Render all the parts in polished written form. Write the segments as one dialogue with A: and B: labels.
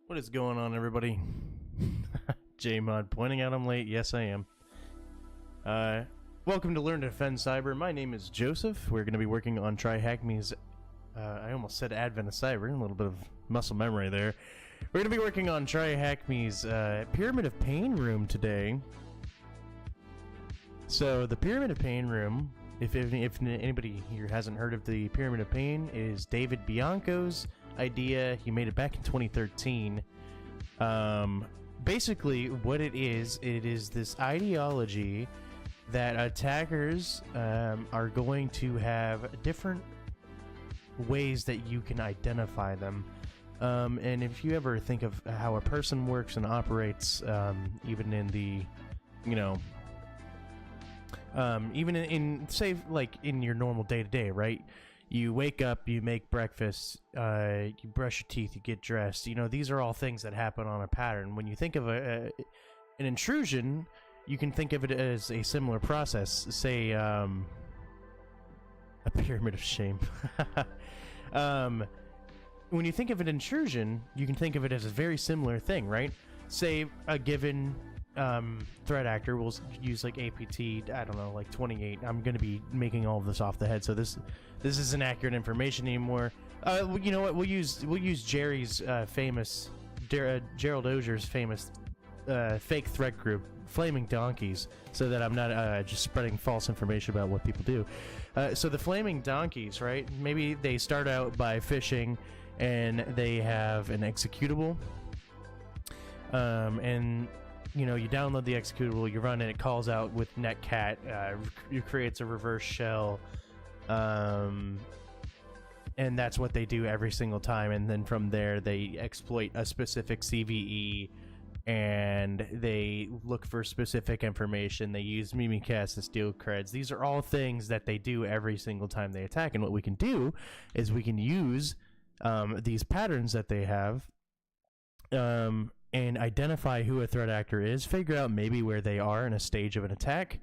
A: What is going on, everybody? JMod pointing out I'm late. Yes, I am. Welcome to Learn to Defend Cyber. My name is Joseph. We're going to be working on TryHackMe's, I almost said Advent of Cyber, a little bit of muscle memory there. We're going to be working on TryHackMe's Pyramid of Pain room today. So, the Pyramid of Pain room, if anybody here hasn't heard of the Pyramid of Pain, is David Bianco's idea. He made it back in 2013. Basically what it is this ideology that attackers are going to have different ways that you can identify them. And if you ever think of how a person works and operates, even in the, you know, even in say, like in your normal day-to-day, right? You wake up, you make breakfast, you brush your teeth, you get dressed. You know, these are all things that happen on a pattern. When you think of an intrusion, you can think of it as a similar process. Say, a pyramid of shame. When you think of an intrusion, you can think of it as a very similar thing, right? Say a given threat actor will use like APT, I don't know, like 28. I'm going to be making all of this off the head, so this isn't accurate information anymore. You know what? We'll use Jerry's famous, Gerald Ozier's famous fake threat group, Flaming Donkeys, so that I'm not just spreading false information about what people do. So the Flaming Donkeys, right? Maybe they start out by phishing, and they have an executable, and you know, you download the executable, you run it, it calls out with netcat, it creates a reverse shell, and that's what they do every single time. And then from there, they exploit a specific CVE, and they look for specific information. They use Mimikatz to steal creds. These are all things that they do every single time they attack. And what we can do is we can use these patterns that they have, and identify who a threat actor is, figure out maybe where they are in a stage of an attack,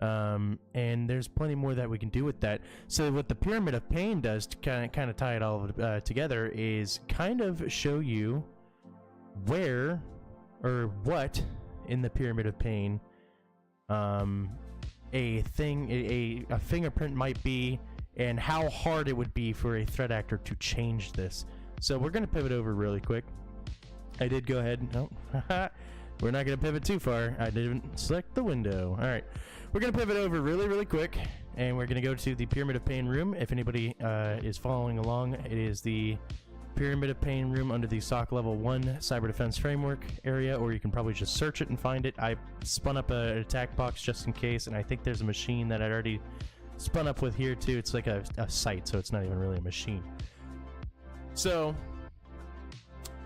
A: and there's plenty more that we can do with that. So what the Pyramid of Pain does to kind of tie it all together is kind of show you where or what in the Pyramid of Pain a fingerprint might be, and how hard it would be for a threat actor to change this. So we're going to pivot over really quick. I did go ahead. No, we're not going to pivot too far. I didn't select the window. All right, we're going to pivot over really quick, and we're going to go to the Pyramid of Pain room. If anybody is following along, it is the Pyramid of Pain room under the SOC Level 1 Cyber Defense Framework area, or you can probably just search it and find it. I spun up an attack box just in case, and I think there's a machine that I'd already spun up with here too. It's like a site, so it's not even really a machine. So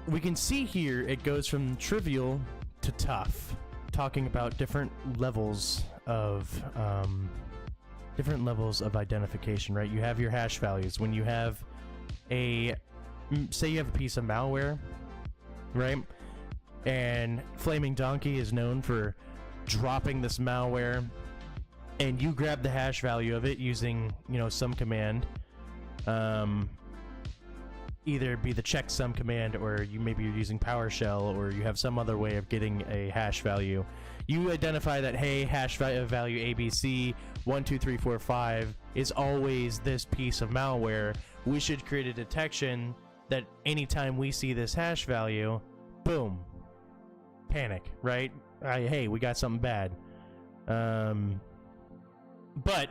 A: we can see here it goes from trivial to tough, talking about different levels of identification, right? You have your hash values. When you have say you have a piece of malware, right? And Flaming Donkey is known for dropping this malware, and you grab the hash value of it using, you know, some command, either be the checksum command, or maybe you're using PowerShell, or you have some other way of getting a hash value. You identify that, hey, hash value ABC 12345 is always this piece of malware. We should create a detection that anytime we see this hash value, boom, panic, right? Hey, we got something bad. But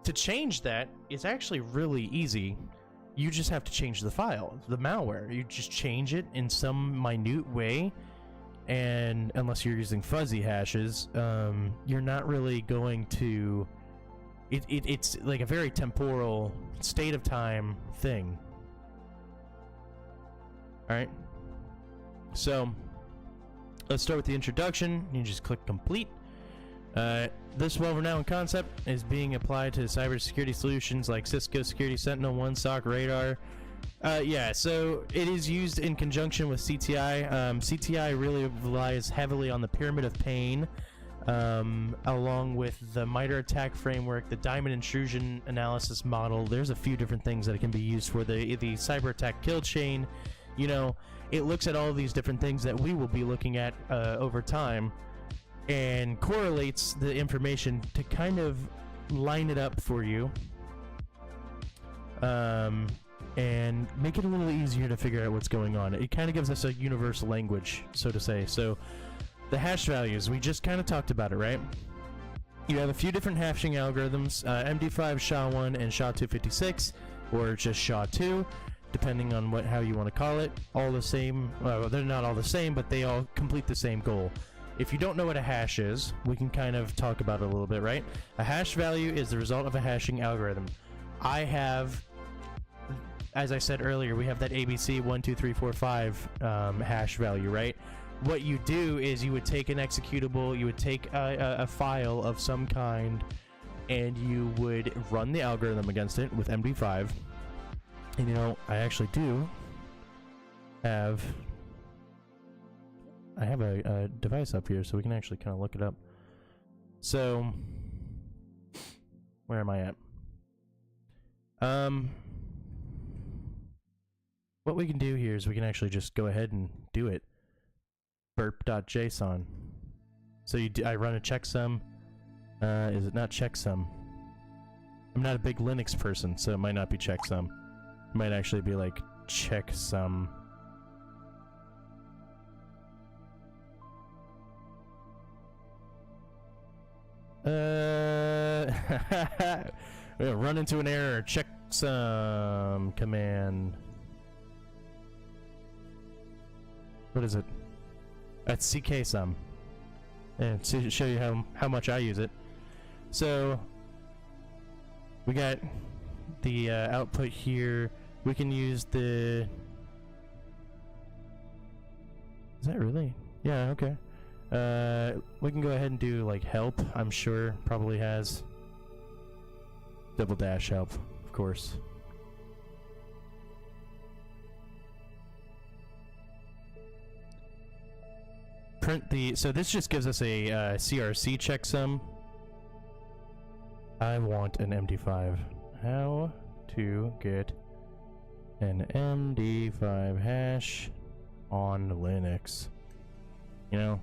A: to change that, it's actually really easy. You just have to change the file, the malware. You just change it in some minute way, and unless you're using fuzzy hashes, you're not really going to... It's like a very temporal, state of time thing. Alright, so let's start with the introduction. You just click complete. This well-renowned concept is being applied to cybersecurity solutions like Cisco Security Sentinel-1, SOC, Radar. Yeah, so it is used in conjunction with CTI. CTI really relies heavily on the Pyramid of Pain, along with the MITRE attack framework, the Diamond Intrusion Analysis Model. There's a few different things that it can be used for. The cyber attack kill chain You know, it looks at all of these different things that we will be looking at over time and correlates the information to kind of line it up for you, and make it a little easier to figure out what's going on. It kind of gives us a universal language, so to say. So the hash values, we just kind of talked about it, right? You have a few different hashing algorithms, MD5, SHA-1, and SHA-256, or just SHA-2, depending on how you want to call it. All the same, well, they're not all the same, but they all complete the same goal. If you don't know what a hash is, we can kind of talk about it a little bit, right? A hash value is the result of a hashing algorithm. I have, as I said earlier, we have that ABC 1, 2, 3, 4, 5 hash value, right? What you do is you would take an executable, you would take a file of some kind, and you would run the algorithm against it with MD5. And you know, I actually do have... I have a device up here, so we can actually kind of look it up. So, where am I at? What we can do here is we can actually just go ahead and do it. Burp.json. So I run a checksum. Is it not checksum? I'm not a big Linux person, so it might not be checksum. It might actually be like checksum. We'll run into an error. Checksum command. What is it? That's CKSum. And to show you how much I use it. So we got the output here. We can use the... Is that really? Yeah, okay. We can go ahead and do like help. I'm sure probably has double dash help, of course. Print the, so this just gives us a CRC checksum. I want an MD5. How to get an MD5 hash on Linux? You know?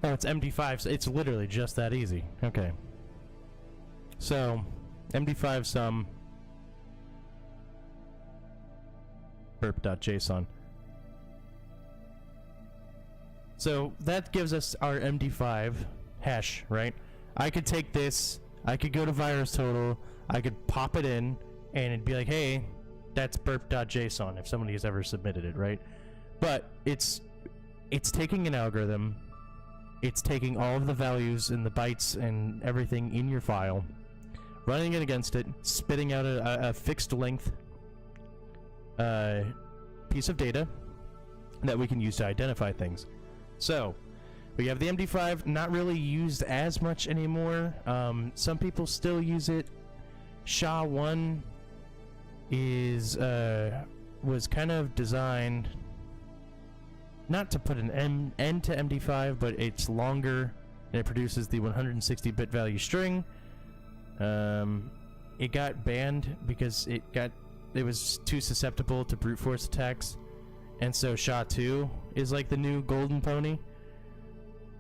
A: Oh, it's MD5. So it's literally just that easy. Okay. So, MD5 sum burp.json. So that gives us our MD5 hash, right? I could take this, I could go to VirusTotal, I could pop it in, and it'd be like, hey, that's burp.json if somebody has ever submitted it, right? But it's taking an algorithm, it's taking all of the values and the bytes and everything in your file, running it against it, spitting out a fixed length piece of data that we can use to identify things. So, we have the MD5, not really used as much anymore. Some people still use it. SHA-1 is was kind of designed not to put an end to MD5, but it's longer and it produces the 160-bit value string. It got banned because it was too susceptible to brute force attacks. And so SHA-2 is like the new golden pony.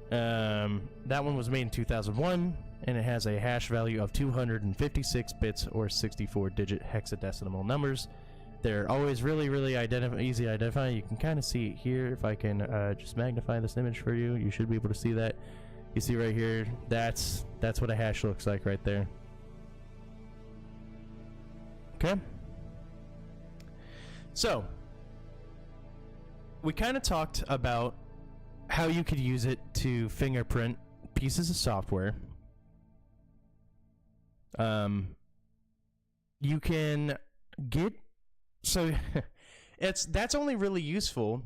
A: That one was made in 2001, and it has a hash value of 256 bits or 64-digit hexadecimal numbers. They're always really, really easy to identify. You can kind of see it here. If I can just magnify this image for you, you should be able to see that. You see right here, that's what a hash looks like right there. Okay? So, we kind of talked about how you could use it to fingerprint pieces of software. You can get, so that's only really useful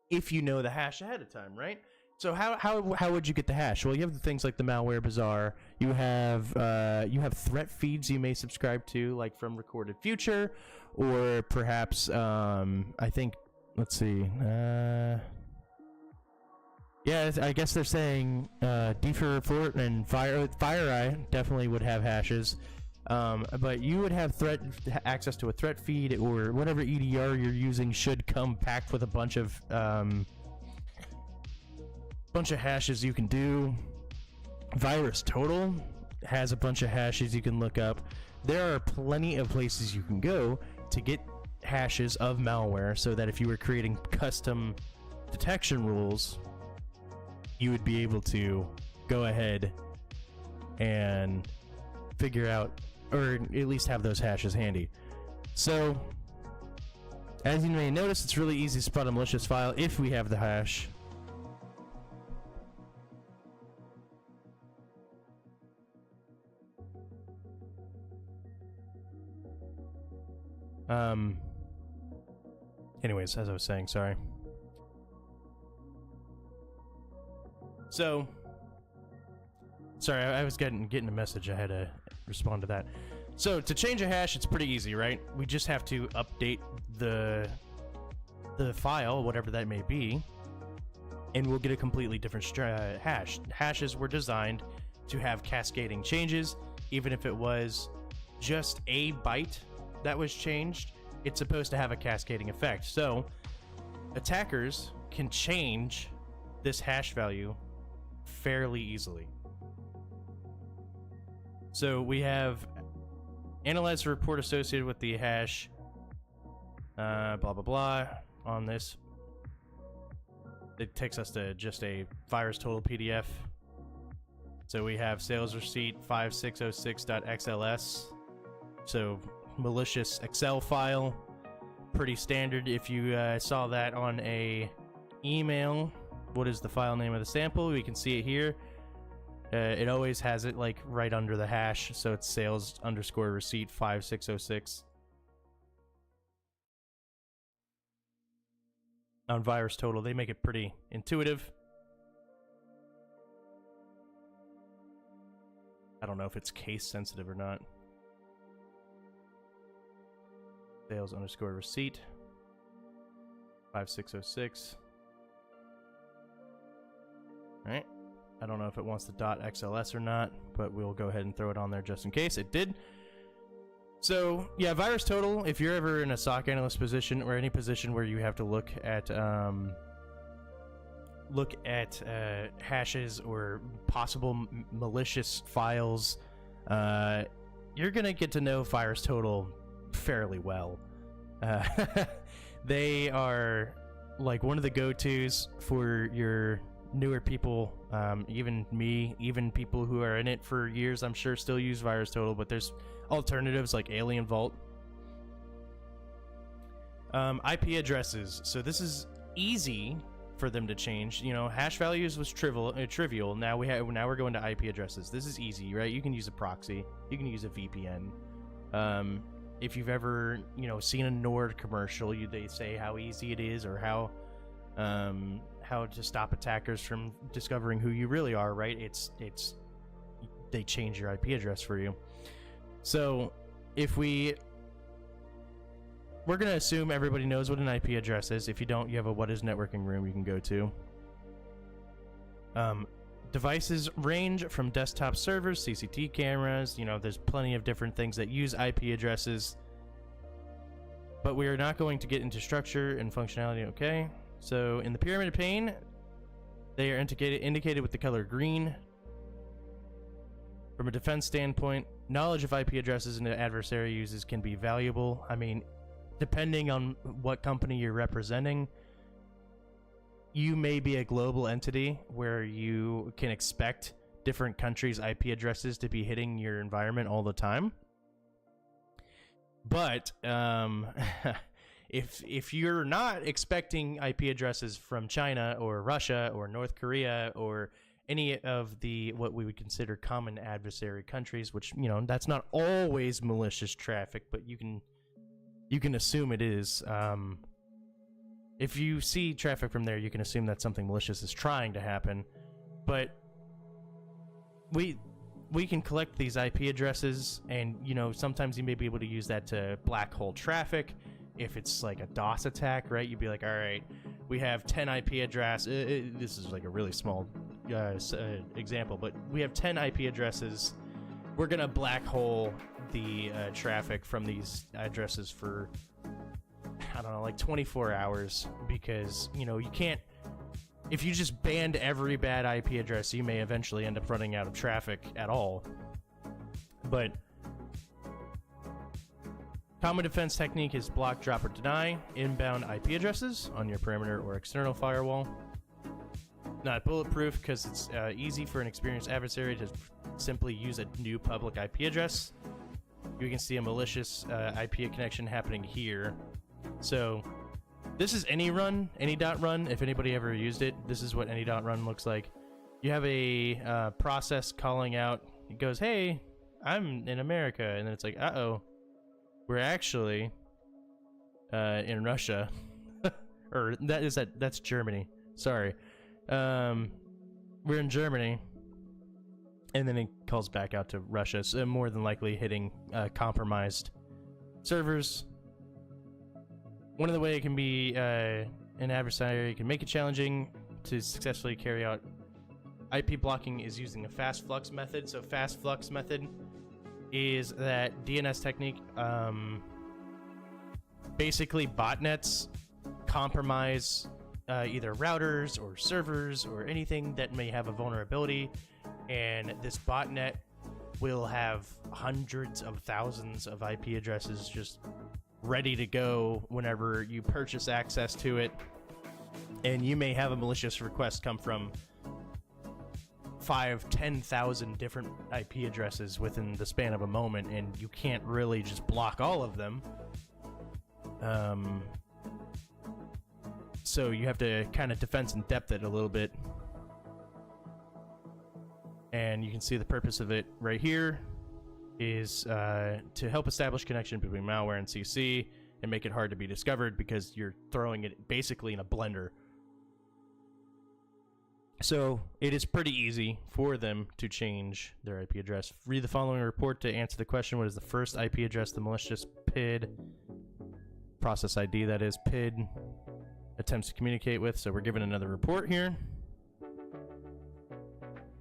A: if you know the hash ahead of time, right? So how would you get the hash? Well, you have the things like the malware bazaar. You have threat feeds you may subscribe to, like from Recorded Future, or perhaps I think, let's see. Yeah, I guess they're saying D4 Report and FireEye definitely would have hashes. But you would have access to a threat feed, or whatever EDR you're using should come packed with a bunch of hashes you can do. VirusTotal has a bunch of hashes you can look up. There are plenty of places you can go to get hashes of malware, so that if you were creating custom detection rules, you would be able to go ahead and figure out, or at least have those hashes handy. So, as you may notice, it's really easy to spot a malicious file if we have the hash. Anyways, as I was saying, sorry. So, sorry, I was getting a message. I had to respond to that. So, to change a hash, it's pretty easy, right? We just have to update the file, whatever that may be, and we'll get a completely different hash. Hashes were designed to have cascading changes. Even if it was just a byte that was changed, it's supposed to have a cascading effect. So, attackers can change this hash value fairly easily. So we have analyze the report associated with the hash, blah blah blah. On this, it takes us to just a VirusTotal PDF. So we have sales receipt 5606.xls. So malicious Excel file, pretty standard. If you saw that on a email, what is the file name of the sample? We can see it here. It always has it like right under the hash, so it's sales_receipt 5606. On VirusTotal, they make it pretty intuitive. I don't know if it's case sensitive or not. Sales_receipt 5606. All right. I don't know if it wants the .xls or not, but we'll go ahead and throw it on there just in case it did. So yeah, VirusTotal, if you're ever in a SOC analyst position or any position where you have to look at hashes or possible malicious files, you're gonna get to know VirusTotal fairly well. They are like one of the go-tos for your newer people, even me, even people who are in it for years, I'm sure still use VirusTotal, but there's alternatives like Alien Vault. IP addresses. So this is easy for them to change. You know, hash values was trivial. Now we're going to IP addresses. This is easy, right? You can use a proxy. You can use a VPN. If you've ever, seen a Nord commercial, they say how easy it is, or how to stop attackers from discovering who you really are, right? They change your IP address for you. So if we're going to assume everybody knows what an IP address is. If you don't, you have a what is networking room you can go to. Devices range from desktop servers, CCTV cameras, there's plenty of different things that use IP addresses. But we are not going to get into structure and functionality, okay? So in the pyramid pane, they are indicated with the color green. From a defense standpoint, knowledge of IP addresses an adversary uses can be valuable. I mean, depending on what company you're representing, you may be a global entity where you can expect different countries' IP addresses to be hitting your environment all the time. But if you're not expecting IP addresses from China or Russia or North Korea or any of the what we would consider common adversary countries, which that's not always malicious traffic, but you can assume it is. If you see traffic from there, you can assume that something malicious is trying to happen. But we can collect these IP addresses, and sometimes you may be able to use that to black hole traffic. If it's like a DOS attack, right? You'd be like, all right, we have 10 IP addresses. This is like a really small example, but we have 10 IP addresses we're gonna black hole the traffic from these addresses for, I don't know, like 24 hours, because, you know, you can't, if you just banned every bad IP address, you may eventually end up running out of traffic at all. But common defense technique is block, drop, or deny inbound IP addresses on your perimeter or external firewall. Not bulletproof, because it's easy for an experienced adversary to simply use a new public IP address. You can see a malicious IP connection happening here. So this is any run, any.run. If anybody ever used it, this is what any.run looks like. You have a process calling out. It goes, hey, I'm in America. And then it's like, uh-oh, we're actually in Russia. Or that's Germany. Sorry. We're in Germany. And then it calls back out to Russia. So more than likely hitting compromised servers. One of the ways it can be an adversary can make it challenging to successfully carry out IP blocking is using a fast flux method. So fast flux method is that DNS technique. Basically, botnets compromise either routers or servers or anything that may have a vulnerability, and this botnet will have hundreds of thousands of IP addresses just ready to go whenever you purchase access to it. And you may have a malicious request come from 5,000-10,000 different IP addresses within the span of a moment, and you can't really just block all of them. So you have to kind of defense and depth it a little bit. And you can see the purpose of it right here is to help establish connection between malware and CC and make it hard to be discovered, because you're throwing it basically in a blender. So it is pretty easy for them to change their IP address. Read the following report to answer the question: what is the first IP address the malicious PID, process ID that is, PID attempts to communicate with? So we're given another report here.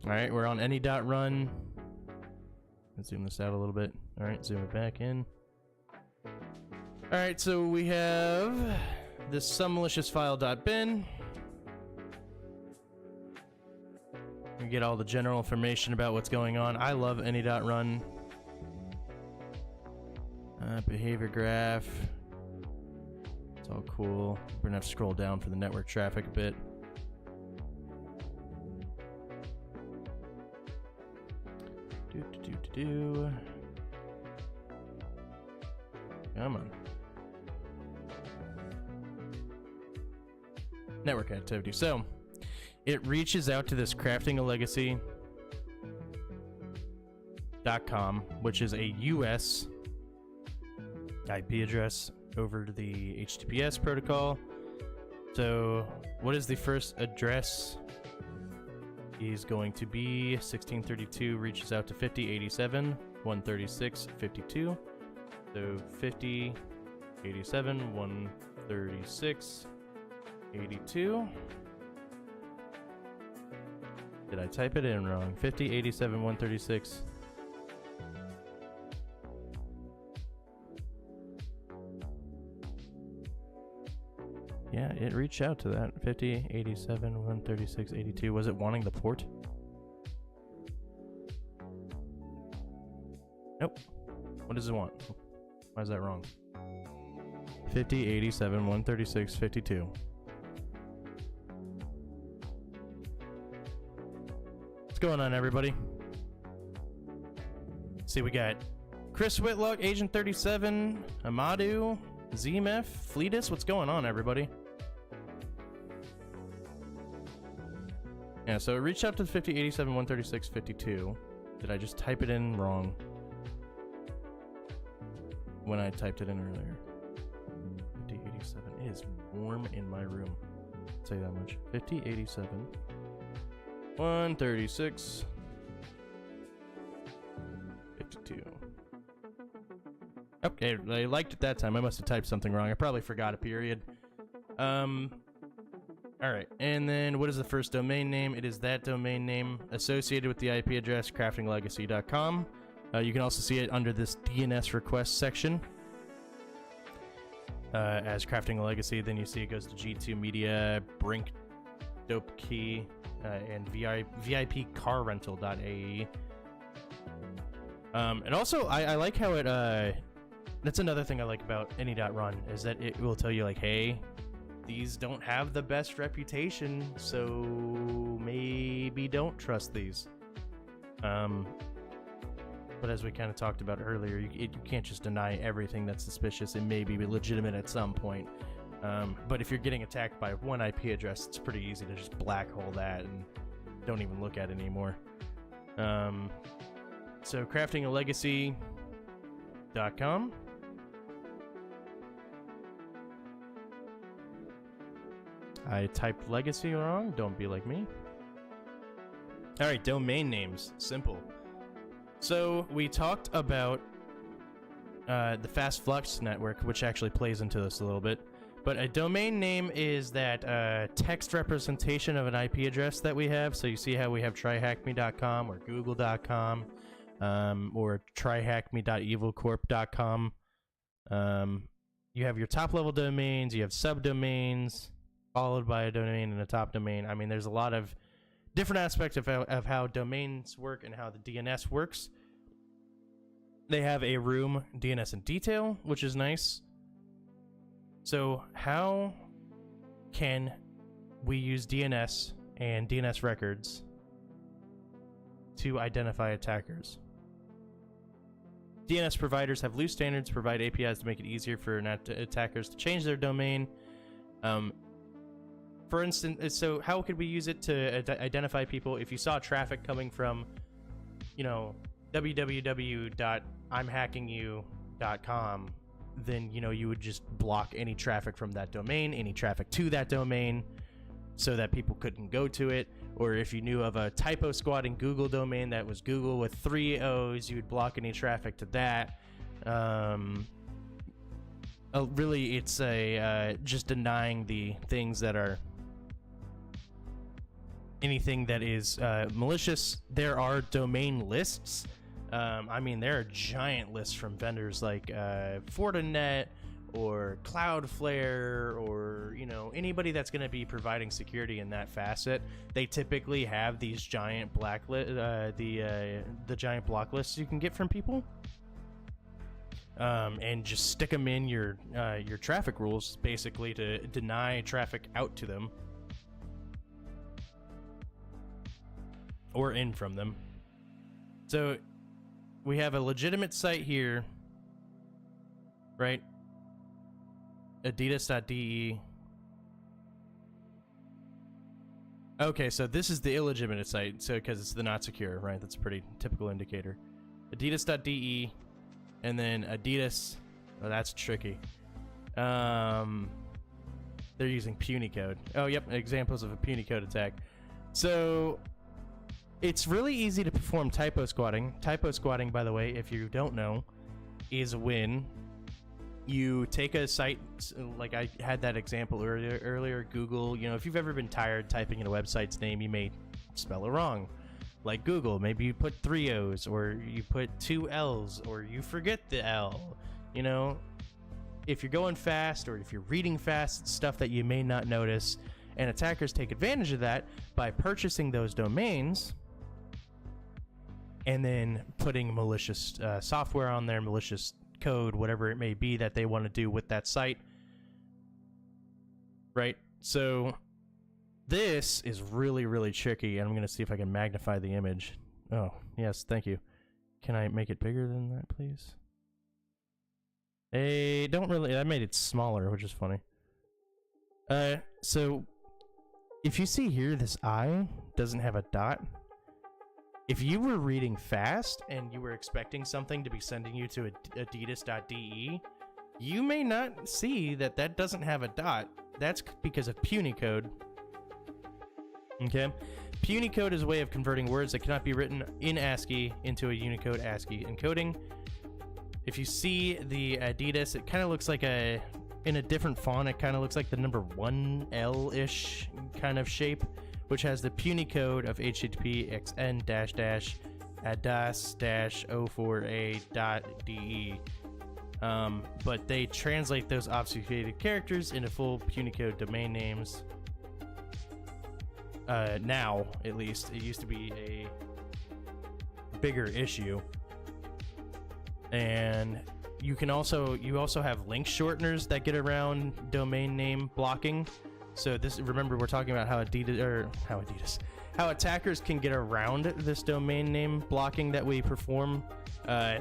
A: All right, we're on any.run. Let's zoom this out a little bit. All right, zoom it back in. All right, so we have this some malicious file.bin. We get all the general information about what's going on. I love any.run. Behavior graph. It's all cool. We're gonna have to scroll down for the network traffic a bit. Come on. Network activity. So it reaches out to this craftingalegacy.com, which is a US IP address over to the HTTPS protocol. So what is the first address? Is going to be 1632 reaches out to 5087.136.52. So 5087.136.82. Did I type it in wrong? 5087.136. Yeah, it reached out to that. 5087.136.82. Was it wanting the port? Nope. What does it want? Why is that wrong? 5087.136.52. What's going on, everybody? See, we got Chris Whitlock, Agent 37, Amadou, ZMF, Fleetus. What's going on, everybody? Yeah, so it reached out to 5087.136.52. Did I just type it in wrong when I typed it in earlier? 5087 is warm in my room. I'll tell you that much. 5087.136.52. Okay, I liked it that time. I must have typed something wrong. I probably forgot a period. Alright, and then what is the first domain name? It is that domain name associated with the IP address craftinglegacy.com. You can also see it under this DNS request section as crafting a legacy. Then you see it goes to G2 Media, Brink, Dope Key, and VIP car rental.ae. And also, I like how it, that's another thing I like about any.run, is that it will tell you, like, hey, these don't have the best reputation, so maybe don't trust these. But as we kind of talked about earlier, you can't just deny everything that's suspicious. It may be legitimate at some point. But if you're getting attacked by one IP address, it's pretty easy to just black hole that and don't even look at it anymore. So craftingalegacy.com. I typed legacy wrong. Don't be like me. All right, domain names. Simple. So we talked about the fast flux network, which actually plays into this a little bit. But a domain name is that text representation of an IP address that we have. So you see how we have TryHackMe.com or Google.com or TryHackMe.evilcorp.com. You have your top level domains, you have subdomains, followed by a domain and a top domain. I mean, there's a lot of different aspects of how domains work and how the DNS works. They have a room DNS in detail, which is nice. So how can we use DNS and DNS records to identify attackers? DNS providers have loose standards, provide APIs to make it easier for attackers to change their domain. For instance, so how could we use it to identify people? If you saw traffic coming from, you know, www.imhackingyou.com, then, you know, you would just block any traffic from that domain, any traffic to that domain, so that people couldn't go to it. Or if you knew of a typo squatting Google domain that was Google with 3 O's, you would block any traffic to that. Really, it's just denying the things that are anything that is malicious. There are domain lists. I mean, there are giant lists from vendors like Fortinet or Cloudflare, or, you know, anybody that's going to be providing security in that facet. They typically have these giant the giant block lists you can get from people, and just stick them in your traffic rules, basically, to deny traffic out to them or in from them. So we have a legitimate site here, right? Adidas.de. Okay, so this is the illegitimate site, so because it's the not secure, right? That's a pretty typical indicator. Adidas.de, and then Adidas. Oh, that's tricky. They're using puny code. Oh, yep, examples of a puny code attack. So it's really easy to perform typo squatting. Typo squatting, by the way, if you don't know, is when you take a site, like I had that example earlier, Google. You know, if you've ever been tired typing in a website's name, you may spell it wrong. Like Google, maybe you put 3 O's, or you put 2 L's, or you forget the L. You know, if you're going fast or if you're reading fast, it's stuff that you may not notice. And attackers take advantage of that by purchasing those domains and then putting malicious software on there, malicious code, whatever it may be that they want to do with that site. Right? So this is really, really tricky, and I'm going to see if I can magnify the image. Oh, yes, thank you. Can I make it bigger than that, please? Hey, don't really... I made it smaller, which is funny. So if you see here, this I doesn't have a dot. If you were reading fast and you were expecting something to be sending you to adidas.de, you may not see that that doesn't have a dot. That's because of puny code. Okay? Puny code is a way of converting words that cannot be written in ASCII into a Unicode ASCII encoding. If you see the Adidas, it kind of looks like in a different font, it kind of looks like the number 1L-ish kind of shape, which has the puny code of HTTP XN adas-04a.de. But they translate those obfuscated characters into full Punicode domain names. Now, at least. It used to be a bigger issue. And you also have link shorteners that get around domain name blocking. So remember, we're talking about how attackers can get around this domain name blocking that we perform.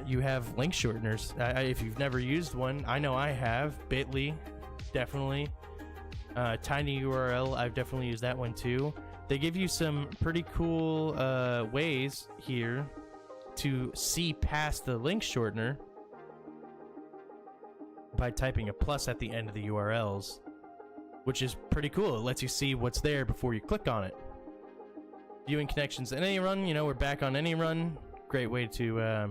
A: You have link shorteners. If you've never used one, I know I have. Bitly, definitely. TinyURL, I've definitely used that one too. They give you some pretty cool ways here to see past the link shortener by typing a plus at the end of the URLs, which is pretty cool. It lets you see what's there before you click on it. Viewing connections in any run, we're back on any run. Great way to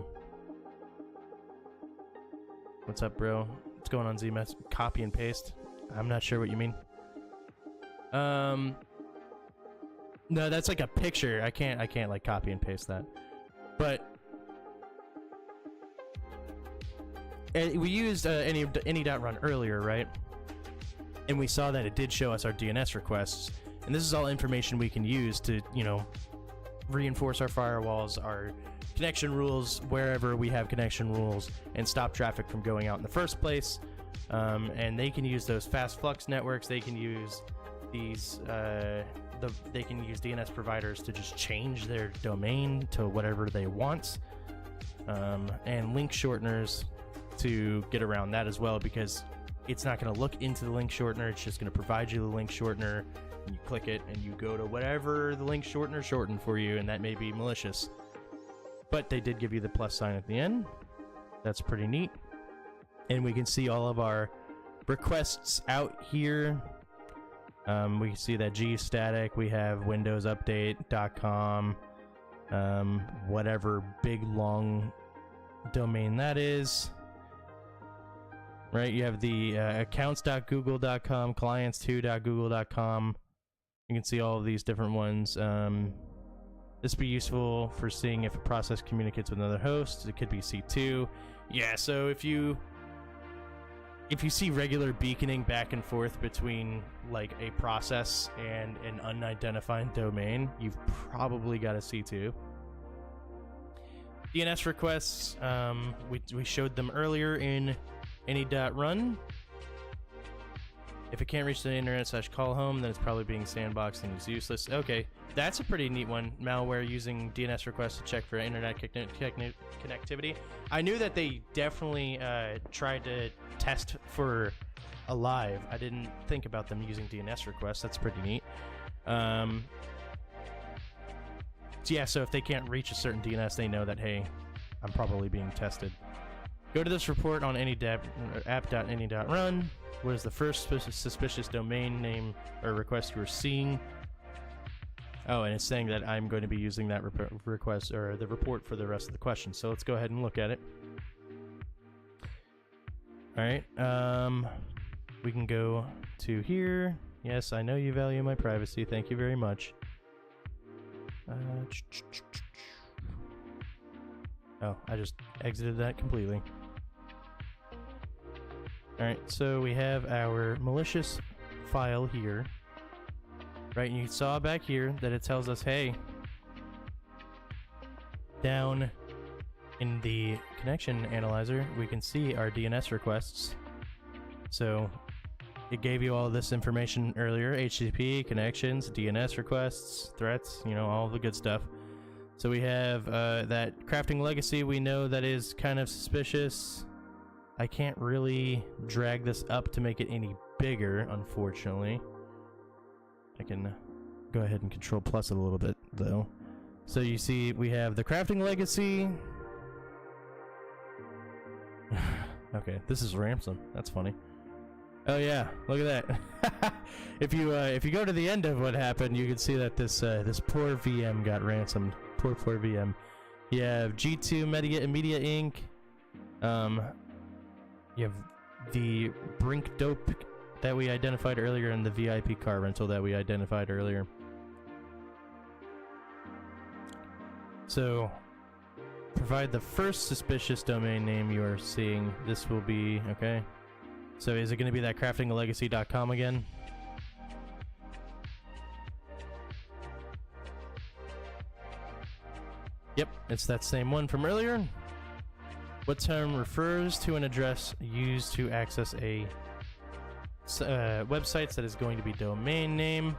A: what's up, bro? What's going on, ZMS? Copy and paste. I'm not sure what you mean. No, that's like a picture. I can't like copy and paste that. But we used any.run earlier, right? And we saw that it did show us our DNS requests. And this is all information we can use to, reinforce our firewalls, our connection rules, wherever we have connection rules, and stop traffic from going out in the first place. And they can use those fast flux networks. They can use these, they can use DNS providers to just change their domain to whatever they want. And link shorteners to get around that as well, because it's not going to look into the link shortener. It's just going to provide you the link shortener, and you click it and you go to whatever the link shortener shortened for you, and that may be malicious. But they did give you the plus sign at the end. That's pretty neat. And we can see all of our requests out here. We can see that G static. We have windowsupdate.com, whatever big long domain that is. Right, you have the accounts.google.com, clients2.google.com. You can see all of these different ones. This would be useful for seeing if a process communicates with another host. It could be C2. Yeah, so if you see regular beaconing back and forth between like a process and an unidentified domain, you've probably got a C2. DNS requests, we showed them earlier in any.run. If it can't reach the internet/call home, then it's probably being sandboxed and is useless. Okay, that's a pretty neat one. Malware using DNS requests to check for internet connectivity. I knew that they definitely tried to test for Alive. I didn't think about them using DNS requests. That's pretty neat. So yeah, so if they can't reach a certain DNS, they know that, hey, I'm probably being tested. Go to this report on app.any.run. What is the first suspicious domain name or request you are seeing? Oh, and it's saying that I'm going to be using that request or the report for the rest of the question. So let's go ahead and look at it. All right. We can go to here. Yes, I know you value my privacy. Thank you very much. Oh, I just exited that completely. Alright, so we have our malicious file here. Right, and you saw back here that it tells us, hey, down in the connection analyzer, we can see our DNS requests. So it gave you all this information earlier: HTTP, connections, DNS requests, threats, all the good stuff. So we have that crafting legacy. We know that is kind of suspicious. I can't really drag this up to make it any bigger, unfortunately. I can go ahead and control plus it a little bit, though. So you see we have the crafting legacy. Okay, this is ransom. That's funny. Oh yeah, look at that. If you go to the end of what happened, you can see that this poor VM got ransomed. Poor VM. You have G2 Media Inc. You have the Brink Dope that we identified earlier and the VIP car rental that we identified earlier. So Provide the first suspicious domain name you are seeing. This will be, okay. So is it going to be that craftingalegacy.com again? Yep, it's that same one from earlier. What term refers to an address used to access a website that is going to be domain name?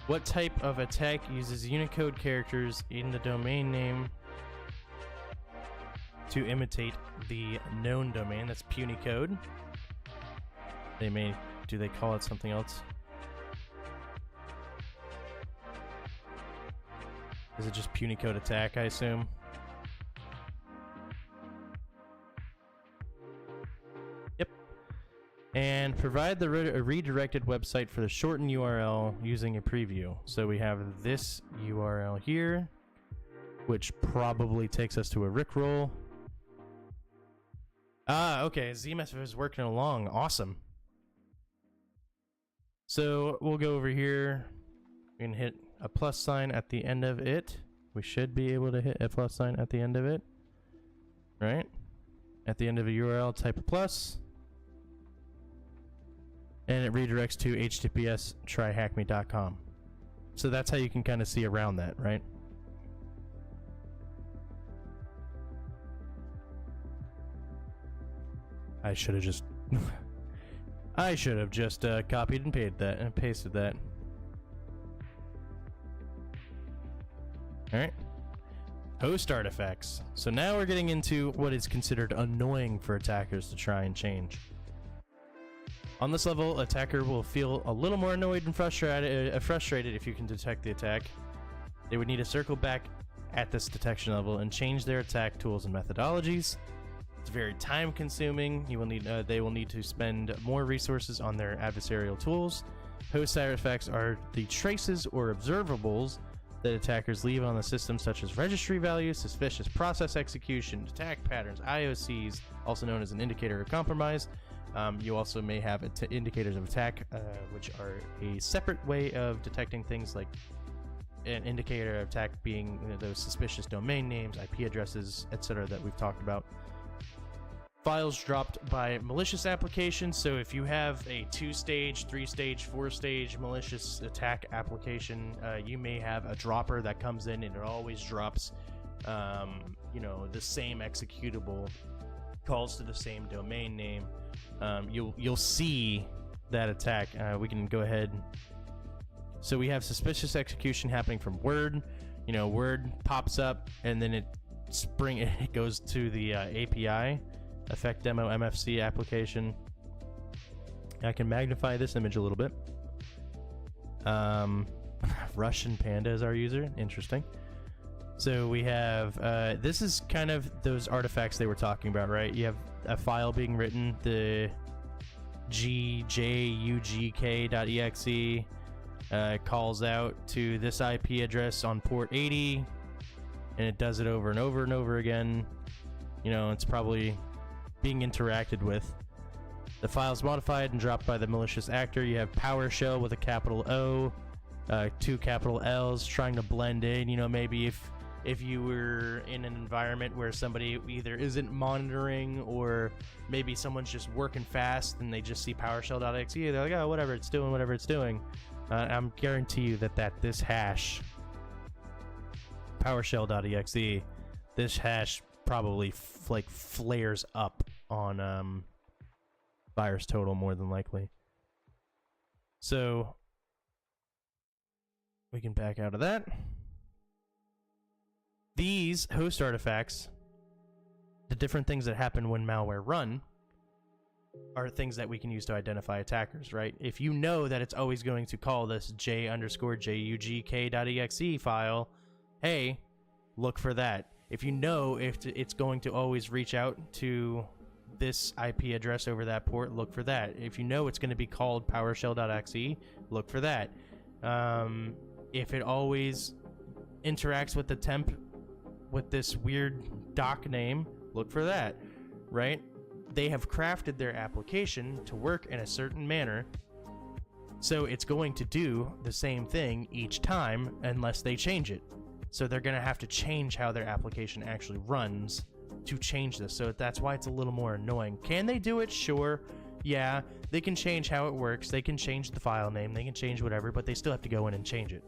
A: What type of attack uses Unicode characters in the domain name to imitate the known domain? That's Punycode. Do they call it something else? Is it just Punycode attack, I assume? Yep. And provide the redirected website for the shortened URL using a preview. So we have this URL here, which probably takes us to a Rickroll. Ah, okay. ZMF is working along. Awesome. So we'll go over here. We can hit a plus sign at the end of it. We should be able to hit a plus sign at the end of it. Right? At the end of a URL, type a plus. And it redirects to https TryHackMe.com. So that's how you can kind of see around that, right? I should have just copied and pasted that. Alright. Host artifacts. So now we're getting into what is considered annoying for attackers to try and change. On this level, attacker will feel a little more annoyed and frustrated if you can detect the attack. They would need to circle back at this detection level and change their attack tools and methodologies. It's very time consuming. They will need to spend more resources on their adversarial tools. Host artifacts are the traces or observables that attackers leave on the system, such as registry values, suspicious process execution, attack patterns, IOCs, also known as an indicator of compromise. You also may have indicators of attack, which are a separate way of detecting things, like an indicator of attack being those suspicious domain names, IP addresses, etc. that we've talked about. Files dropped by malicious applications. So if you have a 2-stage, 3-stage, 4-stage malicious attack application, you may have a dropper that comes in and it always drops, the same executable, calls to the same domain name. You'll see that attack. We can go ahead. So we have suspicious execution happening from Word. Word pops up and then it goes to the API. Effect demo MFC application. I can magnify this image a little bit. Russian Panda is our user. Interesting. So we have this is kind of those artifacts they were talking about, right? You have a file being written, the gjugk.exe calls out to this IP address on port 80, and it does it over and over and over again. It's probably being interacted with. The file's modified and dropped by the malicious actor. You have PowerShell with a capital O, 2 capital L's, trying to blend in. Maybe if you were in an environment where somebody either isn't monitoring or maybe someone's just working fast and they just see PowerShell.exe, they're like, oh, whatever it's doing. I'm guarantee you that this hash, PowerShell.exe, this hash probably flares up on VirusTotal more than likely. So we can back out of that. These host artifacts, the different things that happen when malware run, are things that we can use to identify attackers, right? If you know that it's always going to call this j_jugk.exe file, hey, look for that. If you know if it's going to always reach out to this IP address over that port, look for that. If you know it's going to be called PowerShell.exe, look for that. If it always interacts with the temp with this weird doc name, look for that, right? They have crafted their application to work in a certain manner, so it's going to do the same thing each time unless they change it. So they're going to have to change how their application actually runs to change this. So that's why it's a little more annoying. Can they do it? Sure. Yeah, they can change how it works. They can change the file name. They can change whatever, but they still have to go in and change it.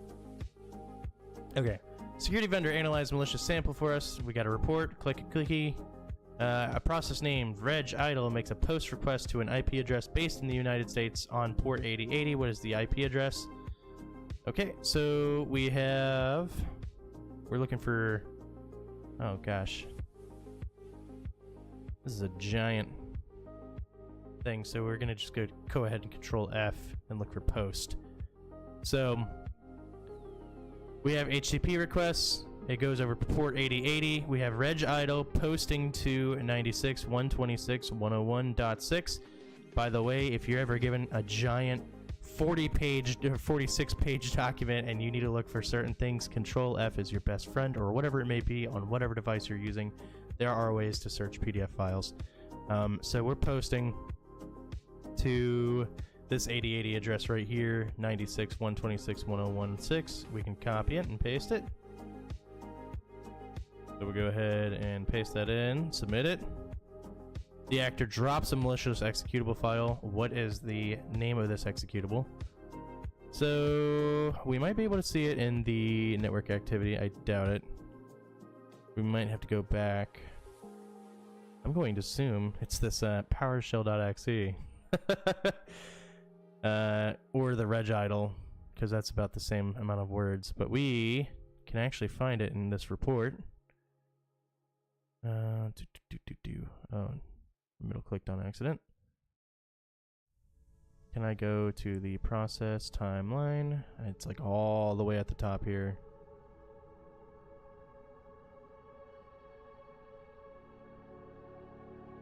A: Okay. Security vendor analyzed malicious sample for us. We got a report. Clicky. A process named Reg Idle makes a post request to an IP address based in the United States on port 8080. What is the IP address? Okay, so we're looking for, oh gosh. This is a giant thing, so we're gonna just go ahead and Control F and look for post. So we have HTTP requests. It goes over port 8080. We have Reg Idle posting to 96.126.101.6. By the way, if you're ever given a giant 40-page or 46-page document and you need to look for certain things, Control F is your best friend, or whatever it may be on whatever device you're using. There are ways to search PDF files. So we're posting to this 8080 address right here, 96.126.101.6. We can copy it and paste it. So we'll go ahead and paste that in, submit it. The actor drops a malicious executable file. What is the name of this executable? So we might be able to see it in the network activity. I doubt it. We might have to go back. I'm going to assume it's this PowerShell.exe. Or the Reg Idle, because that's about the same amount of words. But we can actually find it in this report. Oh, middle clicked on accident. Can I go to the process timeline? It's like all the way at the top here.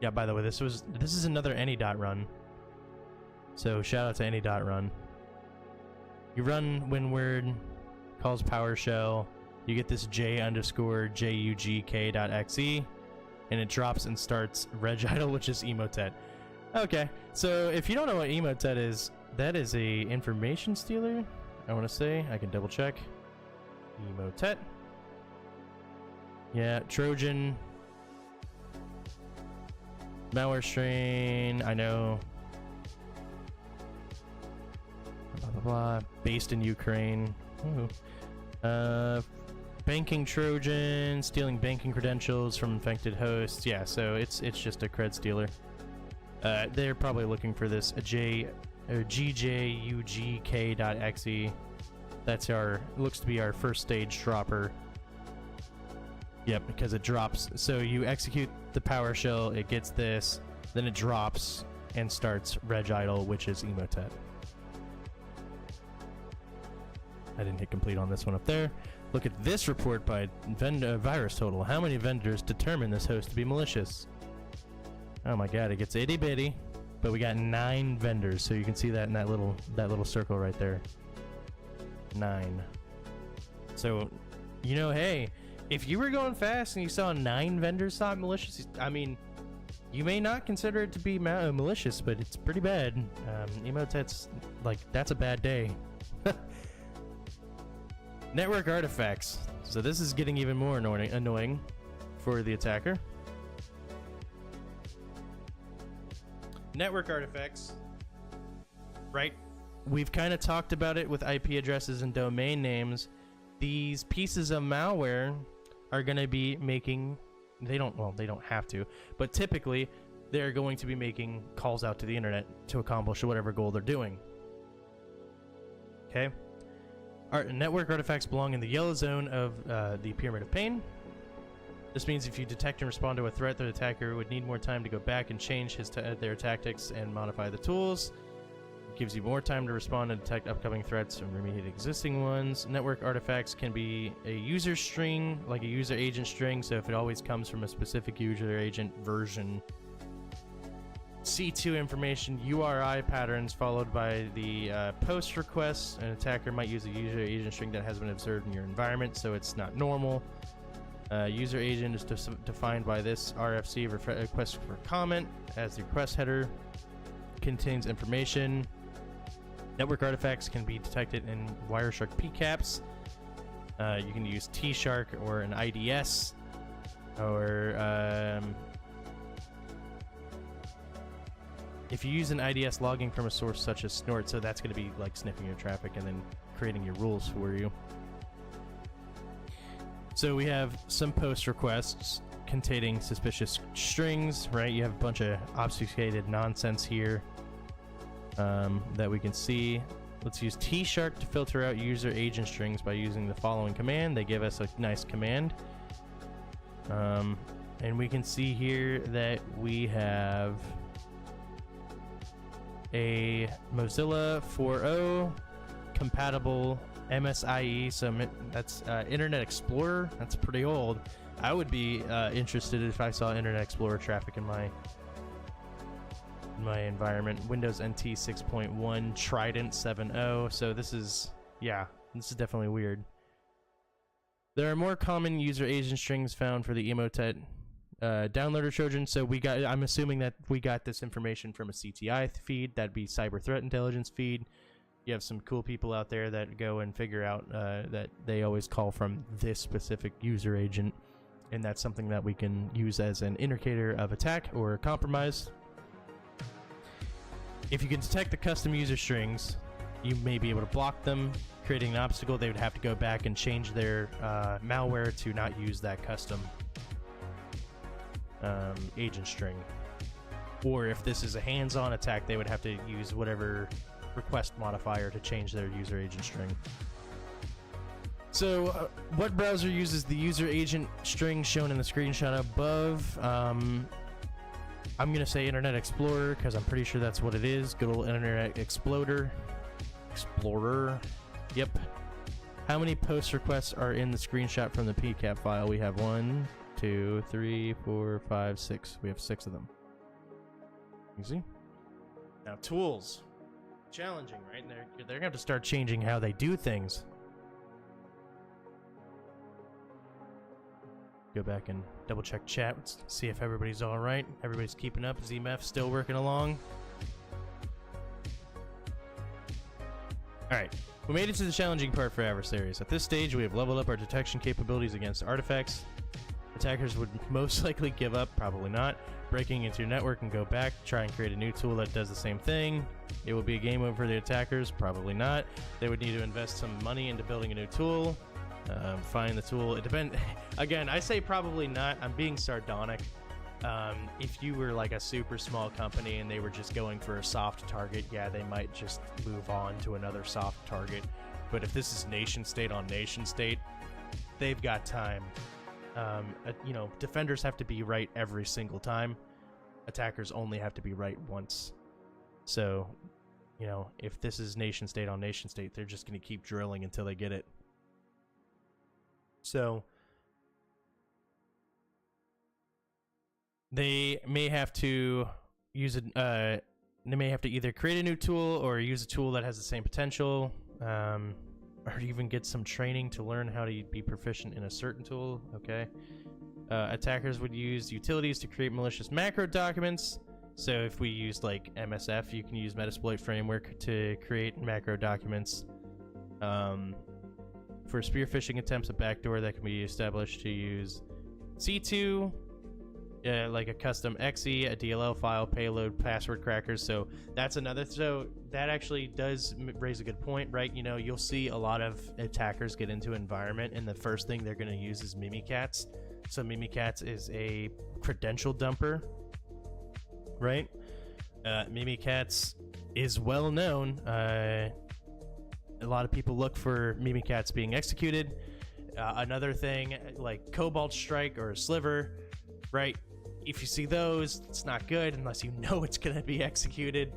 A: Yeah, by the way, this is another any.run. So shout out to any.run. You run WinWord, calls PowerShell, you get this j_jugk.exe, and it drops and starts Reg Idle, which is emotet. Okay, so if you don't know what emotet is, that is a information stealer, I want to say. I can double check. Emotet. Yeah, Trojan. Malware strain, I know. Blah, blah, blah. Based in Ukraine. Ooh. Banking Trojan, stealing banking credentials from infected hosts. Yeah, so it's just a cred stealer. They're probably looking for this gjugk.exe. That's looks to be our first stage dropper. Yep, because it drops. So you execute the PowerShell, it gets this, then it drops and starts Reg Idle, which is emotet. I didn't hit complete on this one up there. Look at this report by virus total. How many vendors determine this host to be malicious? Oh my god, it gets itty bitty, but we got 9 vendors, so you can see that in that little circle right there. 9. So, you know, hey, if you were going fast and you saw 9 vendors thought malicious, I mean, you may not consider it to be malicious, but it's pretty bad. Emotet's like, that's a bad day. Network artifacts. So this is getting even more annoying for the attacker. Network artifacts. Right? We've kind of talked about it with IP addresses and domain names. These pieces of malware are going to be making, they don't have to, but typically they're going to be making calls out to the internet to accomplish whatever goal they're doing. Okay? Our network artifacts belong in the yellow zone of the Pyramid of Pain. This means if you detect and respond to a threat, the attacker would need more time to go back and change their tactics and modify the tools. It gives you more time to respond and detect upcoming threats and remediate existing ones. Network artifacts can be a user string, like a user agent string, so if it always comes from a specific user agent version. C2 information, URI patterns followed by the post requests. An attacker might use a user agent string that has been observed in your environment, so it's not normal. User agent is defined by this RFC, request for comment, as the request header contains information. Network artifacts can be detected in Wireshark PCAPs. You can use T-Shark or an IDS, or if you use an IDS logging from a source such as Snort, so that's going to be like sniffing your traffic and then creating your rules for you. So we have some post requests containing suspicious strings, right? You have a bunch of obfuscated nonsense here that we can see. Let's use T-Shark to filter out user agent strings by using the following command. They give us a nice command. And we can see here that we have a Mozilla 4.0 compatible MSIE, so that's Internet Explorer. That's pretty old. I would be interested if I saw Internet Explorer traffic in my environment. Windows NT 6.1, Trident 7.0. So this is definitely weird. There are more common user agent strings found for the Emotet downloader Trojan. So I'm assuming that we got this information from a CTI feed. That'd be Cyber Threat Intelligence feed. You have some cool people out there that go and figure out that they always call from this specific user agent, and that's something that we can use as an indicator of attack or compromise. If you can detect the custom user strings, you may be able to block them, creating an obstacle. They would have to go back and change their malware to not use that custom agent string. Or if this is a hands-on attack, they would have to use whatever request modifier to change their user agent string. So what browser uses the user agent string shown in the screenshot above? I'm going to say Internet Explorer because I'm pretty sure that's what it is. Good old Internet Explorer. Yep. How many post requests are in the screenshot from the PCAP file? We have 1, 2, 3, 4, 5, 6. We have 6 of them. Easy. Now tools. Challenging, right? And they're going to have to start changing how they do things. Go back and double check chat. Let's see if everybody's all right. Everybody's keeping up. ZMF still working along. All right, we made it to the challenging part for adversaries. At this stage, we have leveled up our detection capabilities against artifacts. Attackers would most likely give up, probably not, breaking into your network and go back, try and create a new tool that does the same thing. It will be a game over for the attackers, probably not. They would need to invest some money into building a new tool. Find the tool. It depends. Again, I say probably not. I'm being sardonic. If you were like a super small company and they were just going for a soft target, yeah, they might just move on to another soft target. But if this is nation state on nation state, they've got time. Defenders have to be right every single time. Attackers only have to be right once. So, if this is nation state on nation state, they're just going to keep drilling until they get it. So they may have to use it. They may have to either create a new tool or use a tool that has the same potential, or even get some training to learn how to be proficient in a certain tool. Okay. Attackers would use utilities to create malicious macro documents. So if we use like MSF, you can use Metasploit framework to create macro documents. For spear phishing attempts, a backdoor that can be established to use C2, like a custom exe, a DLL file, payload, password crackers. So that's another. So that actually does raise a good point, right? You'll see a lot of attackers get into an environment, and the first thing they're going to use is Mimikatz. So Mimikatz is a credential dumper, right? Mimikatz is well known. A lot of people look for Mimikatz being executed. Another thing, like Cobalt Strike or Sliver, right? If you see those, it's not good unless you know it's going to be executed.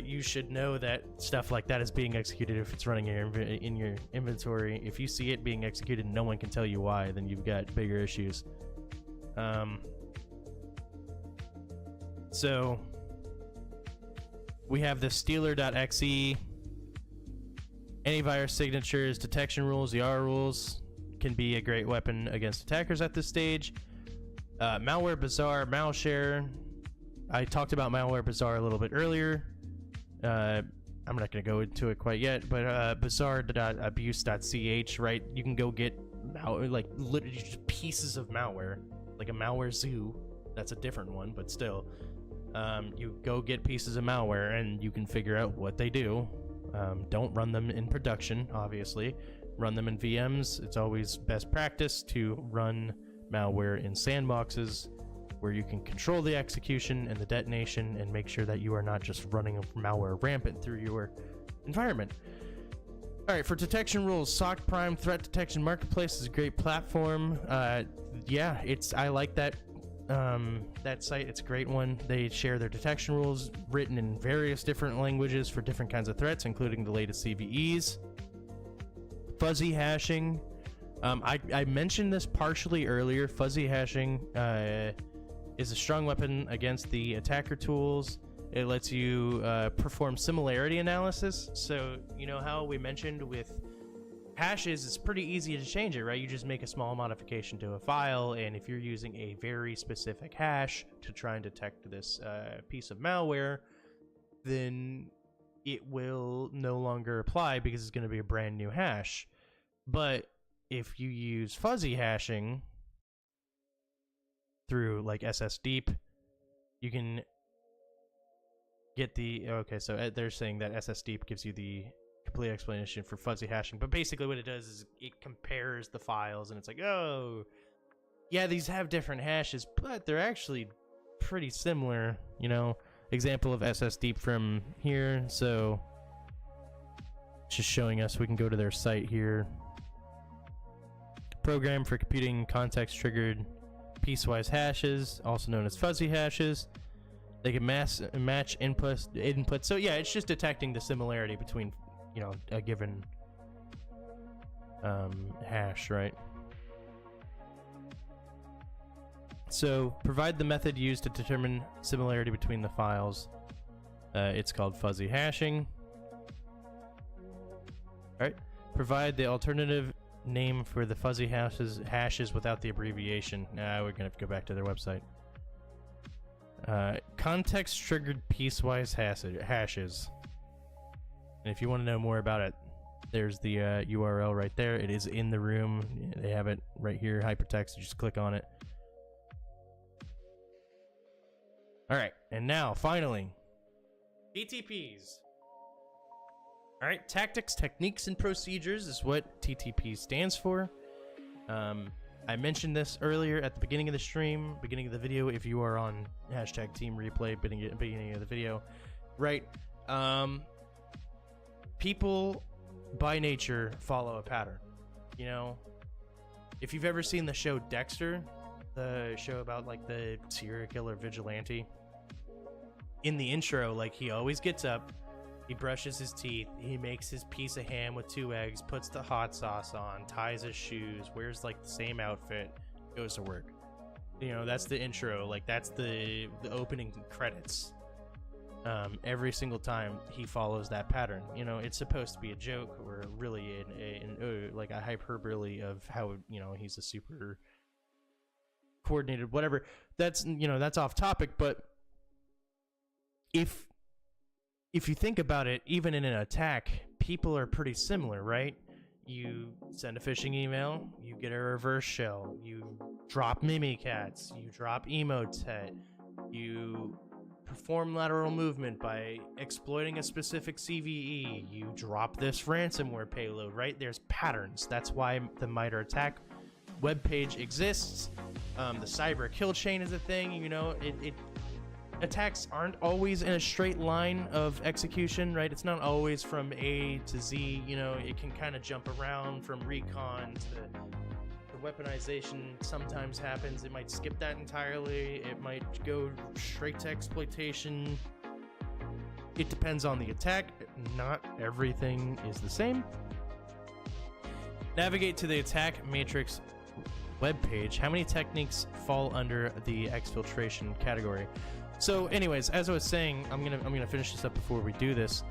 A: You should know that stuff like that is being executed if it's running in your inventory. If you see it being executed and no one can tell you why, then you've got bigger issues. So we have the stealer.exe. Antivirus signatures, detection rules, the R rules can be a great weapon against attackers at this stage. Malware Bazaar, Malshare. I talked about Malware Bazaar a little bit earlier. I'm I'm not going to go into it quite yet, but bizarre.abuse.ch, right? You can go get like literally just pieces of malware, like a malware zoo. That's a different one, but still, you go get pieces of malware and you can figure out what they do. Don't run them in production, obviously. Run them in VMs. It's always best practice to run malware in sandboxes where you can control the execution and the detonation and make sure that you are not just running malware rampant through your environment. All right, for detection rules, SOC Prime Threat Detection Marketplace is a great platform. Yeah, I like that that site. It's a great one. They share their detection rules written in various different languages for different kinds of threats, including the latest CVEs. Fuzzy hashing. I mentioned this partially earlier. Fuzzy hashing is a strong weapon against the attacker tools. It lets you perform similarity analysis. So, you know how we mentioned with hashes, it's pretty easy to change it, right? You just make a small modification to a file, and if you're using a very specific hash to try and detect this piece of malware, then it will no longer apply because it's going to be a brand new hash. But if you use fuzzy hashing through like SSDeep, you can get the so they're saying that SSDeep gives you the complete explanation for fuzzy hashing, but basically what it does is it compares the files and it's like, oh yeah, these have different hashes, but they're actually pretty similar, you know. Example of SSDeep from here, so just showing us, we can go to their site here. Program for computing context-triggered piecewise hashes, also known as fuzzy hashes. They can match inputs. So yeah, it's just detecting the similarity between, you know, a given hash, right? So provide the method used to determine similarity between the files. It's called fuzzy hashing. All right. Provide the alternative name for the fuzzy hashes without the abbreviation. We're gonna have to go back to their website. Context triggered piecewise hashes. And if you want to know more about it, there's the URL right there. It is in the room. They have it right here, hypertext. You just click on it. All right, and now finally, TTPs. All right, tactics, techniques, and procedures is what TTP stands for. I mentioned this earlier at the beginning of the stream, beginning of the video. If you are on hashtag Team Replay, beginning of the video, right? People by nature follow a pattern. You know, if you've ever seen the show Dexter, the show about like the serial killer vigilante, in the intro, like he always gets up, he brushes his teeth, he makes his piece of ham with 2 eggs, puts the hot sauce on, ties his shoes, wears like the same outfit, goes to work. You know, that's the intro. Like that's the opening credits. Every single time he follows that pattern. You know, it's supposed to be a joke or really like a hyperbole of how, you know, he's a super coordinated whatever. That's, you know, that's off topic, but if you think about it, even in an attack, people are pretty similar, right? You send a phishing email, you get a reverse shell, you drop Mimikatz, you drop Emotet, you perform lateral movement by exploiting a specific CVE, you drop this ransomware payload, right? There's patterns. That's why the MITRE ATT&CK webpage exists. The cyber kill chain is a thing, you know, attacks aren't always in a straight line of execution, right? It's not always from A to Z, you know, it can kind of jump around from recon to the weaponization sometimes happens. It might skip that entirely. It might go straight to exploitation. It depends on the attack. Not everything is the same. Navigate to the attack matrix webpage. How many techniques fall under the exfiltration category? So anyways, as I was saying, I'm gonna finish this up before we do this.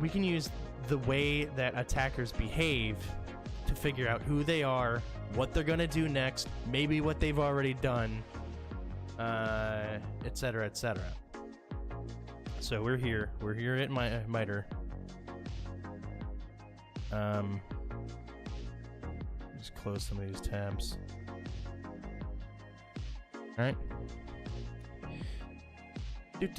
A: We can use the way that attackers behave to figure out who they are, what they're gonna do next, maybe what they've already done, etc., etc. So we're here. We're here at MITRE. Just close some of these tabs. All right. If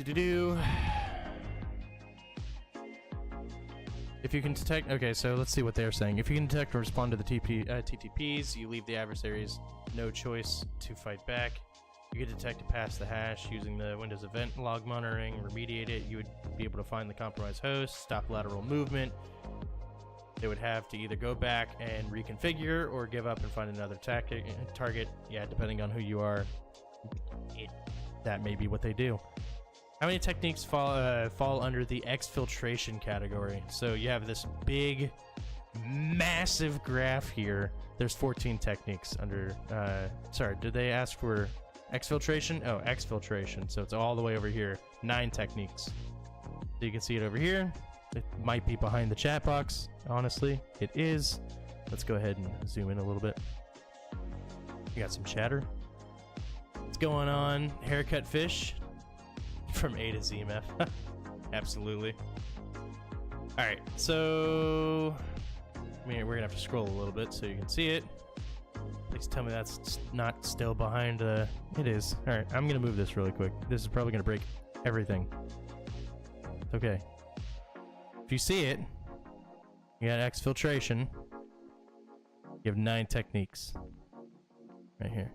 A: you can detect, okay, so let's see what they're saying. If you can detect or respond to the TTPs, you leave the adversaries no choice to fight back. You can detect and pass the hash using the Windows event log monitoring, remediate it. You would be able to find the compromised host, stop lateral movement. They would have to either go back and reconfigure or give up and find another target. Yeah, depending on who you are, that may be what they do. How many techniques fall under the exfiltration category? So you have this big, massive graph here. There's 14 techniques under, sorry, did they ask for exfiltration? Oh, exfiltration. So it's all the way over here. 9 techniques. So you can see it over here. It might be behind the chat box. Honestly, it is. Let's go ahead and zoom in a little bit. We got some chatter. What's going on? Haircut fish from A to Z, Meth. Absolutely. All right, so we're gonna have to scroll a little bit so you can see it. Please tell me that's not still behind. It is. All right, I'm gonna move this really quick. This is probably gonna break everything. Okay. If you see it, you got exfiltration. You have 9 techniques right here.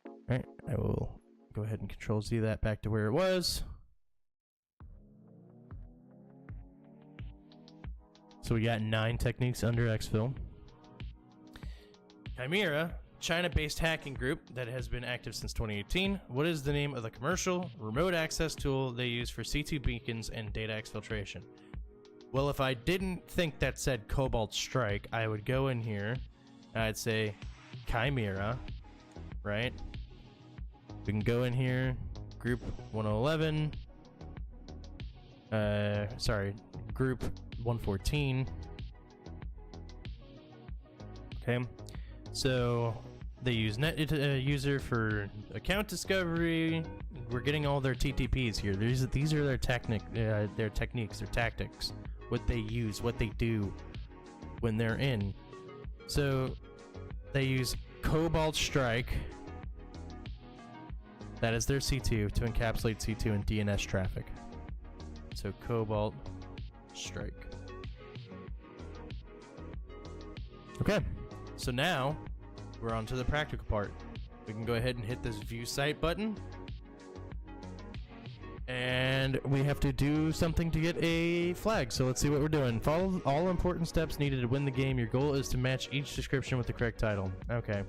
A: All right, I will go ahead and Control Z that back to where it was. So we got 9 techniques under exfil. Chimera, China-based hacking group that has been active since 2018. What is the name of the commercial remote access tool they use for C2 beacons and data exfiltration? Well, if I didn't think that said Cobalt Strike, I would go in here and I'd say Chimera, right? We can go in here, group 1011, group 114. Okay, so they use net user for account discovery. We're getting all their TTPs here. These are their techniques, their tactics, what they use, what they do when they're in. So they use Cobalt Strike. That is their C2 to encapsulate C2 and DNS traffic. So Cobalt Strike. Okay, so now we're on to the practical part. We can go ahead and hit this view site button. And we have to do something to get a flag. So let's see what we're doing. Follow all important steps needed to win the game. Your goal is to match each description with the correct title. Okay.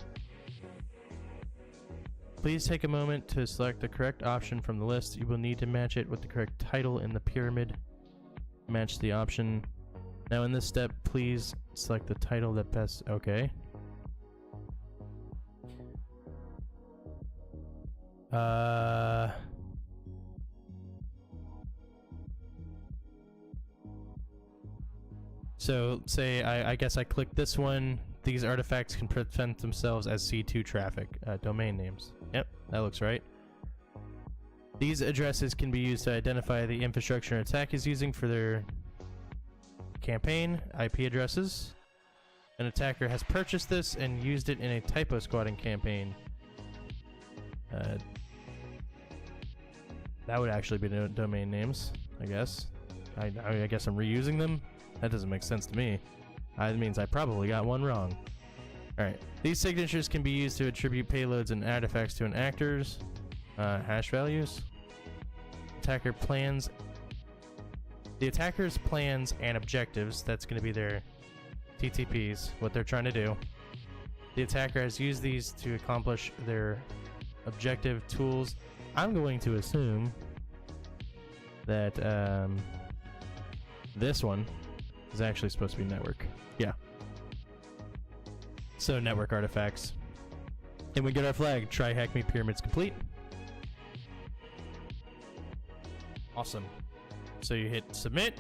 A: Please take a moment to select the correct option from the list. You will need to match it with the correct title in the pyramid. Match the option. Now in this step, please select the title that best... Okay. So say I guess I click this one. These artifacts can present themselves as C2 traffic, domain names. Yep, that looks right. These addresses can be used to identify the infrastructure an attack is using for their campaign, IP addresses. An attacker has purchased this and used it in a typo squatting campaign. That would actually be domain names, I guess. I guess I'm reusing them? That doesn't make sense to me. That means I probably got one wrong. Alright, these signatures can be used to attribute payloads and artifacts to an actor's hash values. Attacker plans. The attacker's plans and objectives, that's going to be their TTPs, what they're trying to do. The attacker has used these to accomplish their objective tools. I'm going to assume that this one is actually supposed to be network. Yeah. So network artifacts. And we get our flag. TryHackMe pyramids complete. Awesome. So you hit submit.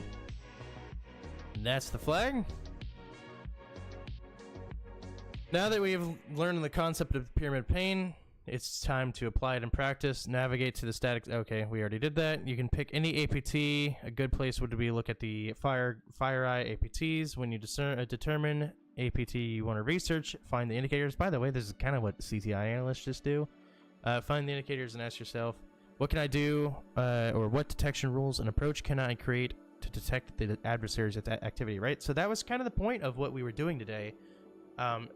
A: And that's the flag. Now that we have learned the concept of pyramid pane, It's time to apply it in practice. Navigate to the static. Okay, we already did that. You can pick any APT. A good place would be look at the FireEye APTs. When you determine APT you want to research, find the indicators. By the way, this is kind of what CTI analysts just do. Find the indicators and ask yourself, what can I do, or what detection rules and approach can I create to detect the adversary's activity, right? So that was kind of the point of what we were doing today.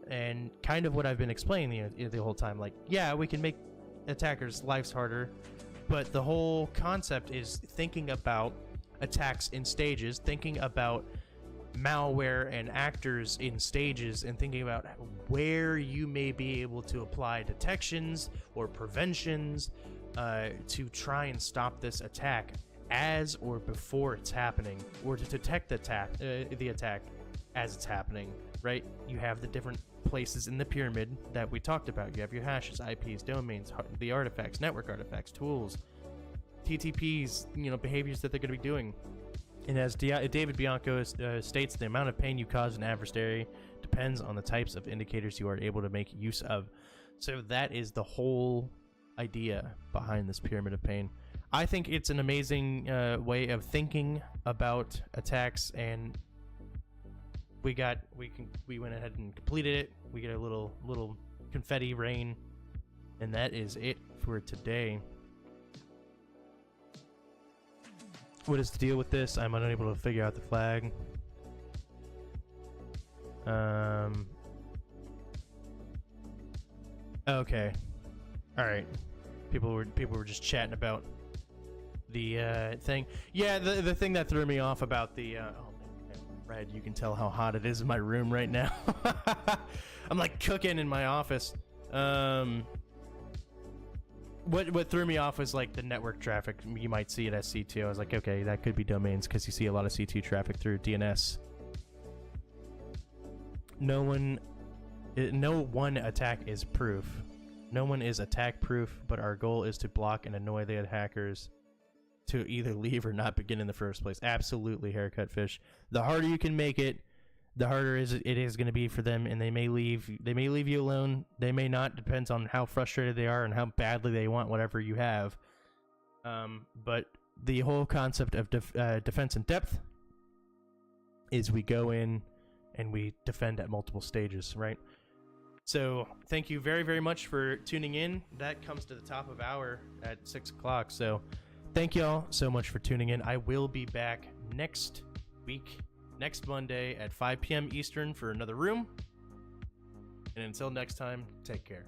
A: And kind of what I've been explaining the whole time. Like, yeah, we can make attackers' lives harder, but the whole concept is thinking about attacks in stages, thinking about malware and actors in stages, and thinking about where you may be able to apply detections or preventions to try and stop this attack as or before it's happening, or to detect the attack as it's happening. Right? You have the different places in the pyramid that we talked about. You have your hashes, IPs, domains, the artifacts, network artifacts, tools, TTPs, behaviors that they're going to be doing. And as David Bianco states, the amount of pain you cause an adversary depends on the types of indicators you are able to make use of. So that is the whole idea behind this pyramid of pain. I think it's an amazing way of thinking about attacks, and we went ahead and completed it. We get a little confetti rain, and that is it for today. What is the deal with this? I'm unable to figure out the flag. Okay. All right. People were just chatting about the thing. Yeah, the thing that threw me off about the red, you can tell how hot it is in my room right now. I'm like cooking in my office. What threw me off was like the network traffic. You might see it as C2. I was like, okay, that could be domains, because you see a lot of C2 traffic through DNS. No one attack is proof. No one is attack proof, but our goal is to block and annoy the attackers to either leave or not begin in the first place. Absolutely, haircut fish. The harder you can make it, the harder it is going to be for them, and they may leave you alone. They may not. Depends on how frustrated they are and how badly they want whatever you have. But the whole concept of defense in depth is we go in and we defend at multiple stages, right? So thank you very, very much for tuning in. That comes to the top of hour at 6 o'clock. So thank you all so much for tuning in. I will be back next week, next Monday at 5 p.m. Eastern for another room. And until next time, take care.